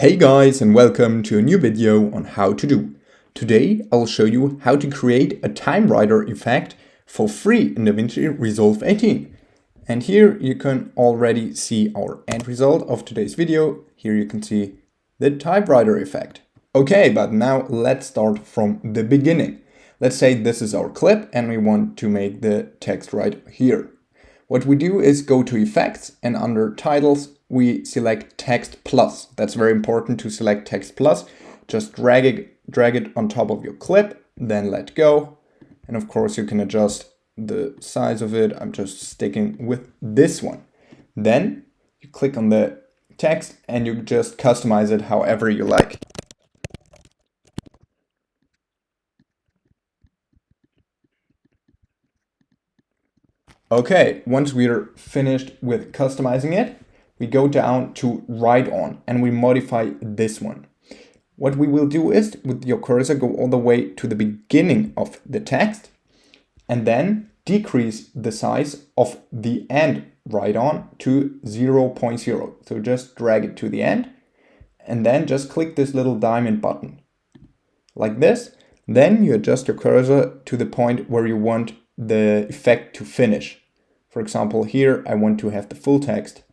Hey guys, and welcome to a new video on how to do. Today I'll show you how to create a time writer effect for free in DaVinci Resolve 18. And here you can already see our end result of today's video. Here you can see the typewriter effect. Okay, but now let's start from the beginning. Let's say this is our clip and we want to make the text right here. What we do is go to Effects, and under Titles we select Text Plus. That's very important to select Text Plus. Just drag it on top of your clip, then let go. And of course you can adjust the size of it. I'm just sticking with this one. Then you click on the text and you just customize it however you like. Okay, once we're finished with customizing it, we go down to Write On and we modify this one. What we will do is, with your cursor, go all the way to the beginning of the text and then decrease the size of the end Write On to 0.0. So just drag it to the end and then just click this little diamond button like this. Then you adjust your cursor to the point where you want the effect to finish. For example, here I want to have the full text.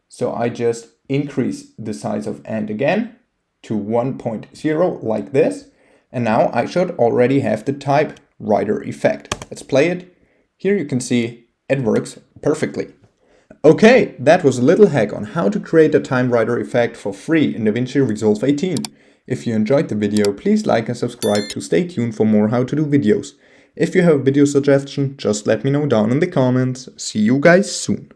So I just increase the size of and again to 1.0 like this. And now I should already have the typewriter effect. Let's play it. Here you can see it works perfectly. Okay, that was a little hack on how to create a typewriter effect for free in DaVinci Resolve 18. If you enjoyed the video, please like and subscribe to stay tuned for more how to do videos. If you have a video suggestion, just let me know down in the comments. See you guys soon.